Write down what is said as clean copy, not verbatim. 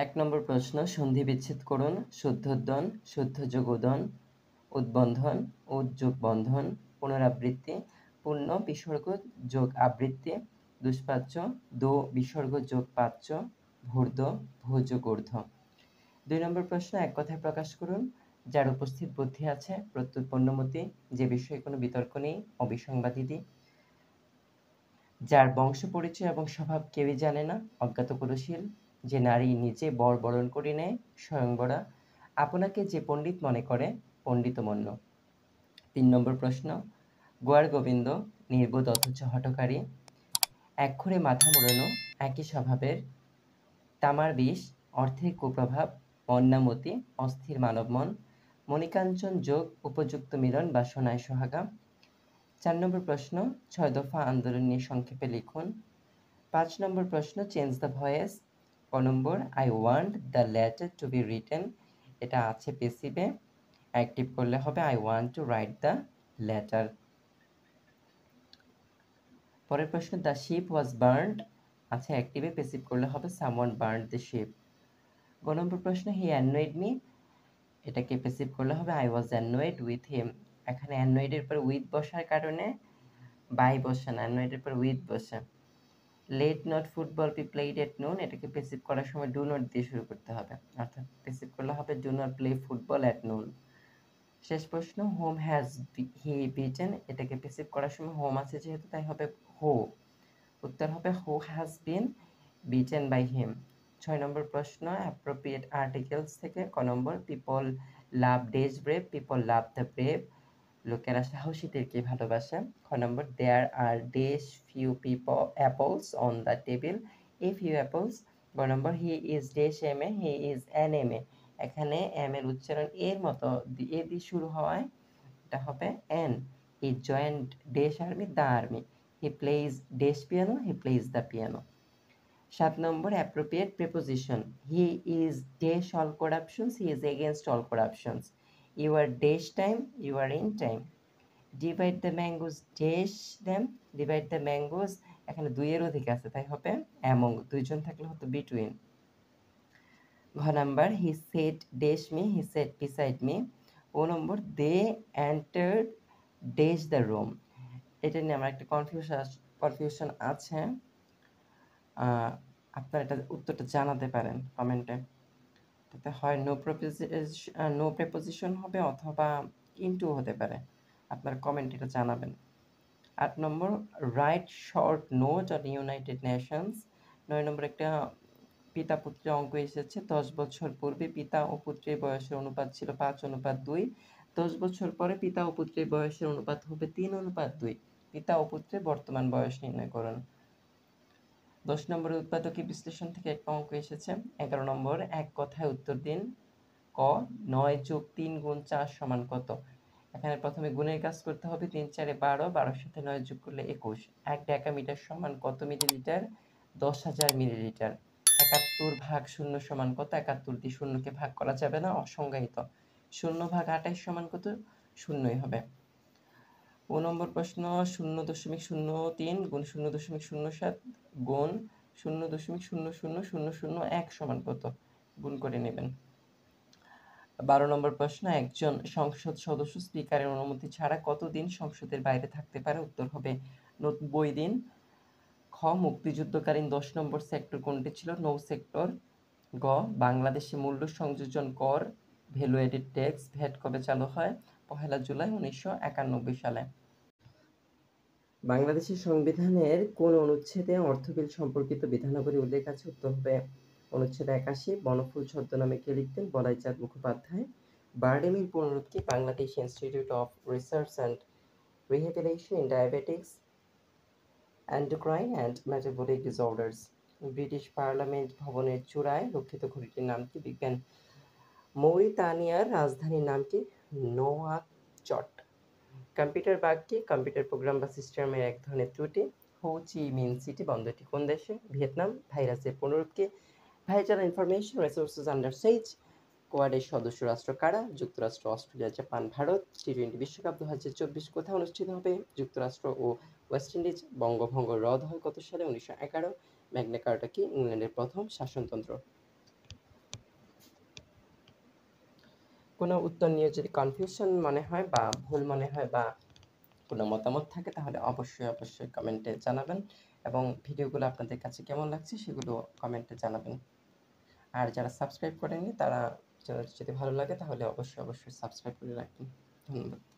এক নম্বর প্রশ্ন, সন্ধি বিচ্ছেদ করুন। শুদ্ধোদ্বন, শুদ্ধযোগ উদন, উদ্বন্ধন, উদ্যোগ বন্ধন, পুনরাবৃত্তি, পূর্ণ বিসর্গ যোগ আবৃত্তি, দুষ্পাচ্য, দো বিসর্গ যোগ পাচ্য, ভূর্দ, ভোযোগ ঊর্ধ্ব। ২ নম্বর প্রশ্ন, এক কথায় প্রকাশ করুন। যার উপস্থিত বুদ্ধি আছে, প্রত্যুত পণ্যমতি, যে বিষয়ে কোনো বিতর্ক নেই, অবিসংবাদিনী। যার বংশ পরিচয় এবং স্বভাব কেউই জানে না, অজ্ঞাতপরশীল। যে নারী নিজে বর বরণ করে নেয়, স্বয়ংবরা। আপনাকে যে পণ্ডিত মনে করে, পণ্ডিতমন্য। ৩ নম্বর প্রশ্ন, গোয়ার গোবিন্দ, নির্বোধ অথচ হঠকারী, একঘরে মাথা মোড়ানো, একই স্বভাবের, তামার বিষ, অর্থের কুপ্রভাব, মন্নামতি, অস্থির মানব মন, মণিকাঞ্চন যোগ উপযুক্ত মিলন বা সোনায় সোহাগা। ৪ নম্বর প্রশ্ন, ৬ দফা আন্দোলন নিয়ে সংক্ষেপে লিখুন। ৫ নম্বর প্রশ্ন, চেঞ্জ দ্য ভয়েস। ক নম্বর, I want the letter to be written, এটা আছে পেসিভে, অ্যাক্টিভ করলে হবে I want to write the letter. পরের প্রশ্ন, দ্য শিপ ওয়াজ বার্নড, আছে অ্যাক্টিভে, পেসিভ করলে হবে সামওয়ান বার্নড দ্য শিপ। গ নম্বর প্রশ্ন, হি অ্যানয়েড মি, এটাকে পেসিভ করলে হবে I was annoyed with him. এখানে অ্যানয়েডের পর উইথ বসার কারণে বাই বসে না, অ্যানয়েডের পর উইথ বসে। Let not football be played at noon, এটাকে পেসিভ করার সময় ডু নট দিয়ে শুরু করতে হবে, অর্থাৎ পেসিভ করলে হবে do not play football at noon. শেষ প্রশ্ন, হোম হ্যাজ হি বিটেন, এটাকে পেসিভ করার সময় হোম আছে যেহেতু তাই হবে হো, উত্তর হবে who has been beaten by him. ৬ নম্বর প্রশ্ন, অ্যাপ্রোপ্রিয়েট আর্টিকেলস থেকে। ক নম্বর, people love dash brave, people love the brave, লোকেরা সাহসীদেরকে ভালোবাসে। খ নম্বর, there are dash few people apples on the table, a few apples. গ নম্বর, he is dash M A, he is an M A, এখানে এম এর উচ্চারণ এর মতো এ দিয়ে শুরু হওয়ায় এটা হবে N. He joined dash army, the army. He plays dash piano, he plays the piano. ৭ নম্বর, appropriate preposition. He is dash all corruptions, he is against all corruptions. You are dash time, you are in time. Divide the mangoes dash them, divide the mangoes, এখানে দুইয়ের অধিক আছে তাই হবে among, দুইজন থাকলে হতো বিটুইন। ঘ number, he sat dash me, he sat beside me. ও number, they entered dash the room, এটা নিয়ে আমার একটা কনফিউশন আছে, আপনারা এটা উত্তরটা জানাতে পারেন কমেন্টে। এটাতে হয় নো প্রেপোজিশন হবে অথবা ইনটু হতে পারে, আপনারা কমেন্ট এটা জানাবেন। ৮ নম্বর, write short note on United Nations. ৯ নম্বর, একটা পিতা পুত্রের অঙ্ক এসেছে। ১০ বছর পূর্বে পিতা ও পুত্রের বয়সের অনুপাত ছিল ৫:২। ১০ বছর পরে পিতা ও পুত্রের বয়সের অনুপাত হবে ৩:২। পিতা ও পুত্রের বর্তমান বয়স নির্ণয় করুন। ১০ নম্বরের উৎপাদকী বিশ্লেষণ থেকে একটা অঙ্ক এসেছে। ১১ নম্বর, এক কথায় উত্তর দিন। ক, ৯ + ৩ × ৪ = কত? এখানে প্রথমে গুণের কাজ করতে হবে। ৩ × ৪ = ১২, ১২-র সাথে ৯ যোগ করলে ২১। ১ ডেকামিটার সমান কত মিলিলিটার? ১০,০০০ মিলিলিটার। ৭১ ভাগ ০ সমান কত? ৭১ দিয়ে শূন্যকে ভাগ করা যাবে না, অসংজ্ঞায়িত। ০ ভাগ ২৮ সমান কত? শূন্যই হবে। ও নম্বর প্রশ্ন, ০.০৩ গুণ ০.০৭ গুণ ০.০০০০১ সমান কত? গুণ করে নেবেন। ১২ নম্বর প্রশ্ন, একজন সংসদ সদস্য স্পিকারের অনুমতি ছাড়া কতদিন সংসদের বাইরে থাকতে পারে? উত্তর হবে ৯০ দিন। খ, মুক্তিযুদ্ধকালীন ১০ নম্বর সেক্টর কোনটি ছিল? নৌ সেক্টর। গ, বাংলাদেশে মূল্য সংযোজন কর ভ্যালু এডেড ট্যাক্স ভ্যাট কবে চালু হয়? ১লা জুলাই ১৯৯১ সালে। বাংলাদেশের সংবিধানের কোন অনুচ্ছেদে অর্থ বিল সম্পর্কিত বিধানাবলী উল্লেখ আছে? উত্তর হবে অনুচ্ছেদ ৮১। বনফুল ছদ্মনামে কে লিখতেন? বলাইচাঁদ মুখোপাধ্যায়। বারডেমির পুনরূপ কি? Bangladesh institute of research and rehabilitation in diabetics, endocrine and metabolic disorders. British parliament ভবনের চূড়ায় রক্ষিত ঘড়িটির নাম কি? বিজ্ঞান। মৌরিতানিয়ার রাজধানীর নাম কি? নোয়াকচট। কম্পিউটার বাগ কি? কম্পিউটার প্রোগ্রাম বা সিস্টেমের এক ধরনের ত্রুটি। হো চি মিন সিটি বন্দরটি কোন দেশে? ভিয়েতনাম। ভাইরাসের পুনরূপ কি? ভাইটাল ইনফরমেশন রিসোর্সেস আন্ডার সেজ। কোয়াডের সদস্য রাষ্ট্র কারা? যুক্তরাষ্ট্র, অস্ট্রেলিয়া, জাপান, ভারত। টি-20 বিশ্বকাপ 2024 কোথায় অনুষ্ঠিত হবে? যুক্তরাষ্ট্র ও ওয়েস্ট ইন্ডিজ। বঙ্গভঙ্গ রদ হয় কত সালে? 1911। ম্যাগনা কার্টা কি? ইংল্যান্ডের প্রথম শাসনতন্ত্র। কোনো উত্তর নিয়ে যদি কনফিউশন মনে হয় বা ভুল মনে হয় বা কোনো মতামত থাকে তাহলে অবশ্যই কমেন্টে জানাবেন এবং ভিডিওগুলো আপনাদের কাছে কেমন লাগছে সেগুলো কমেন্টে জানাবেন। আর যারা সাবস্ক্রাইব করেননি তারা যদি ভালো লাগে তাহলে অবশ্যই সাবস্ক্রাইব করে রাখবেন। ধন্যবাদ।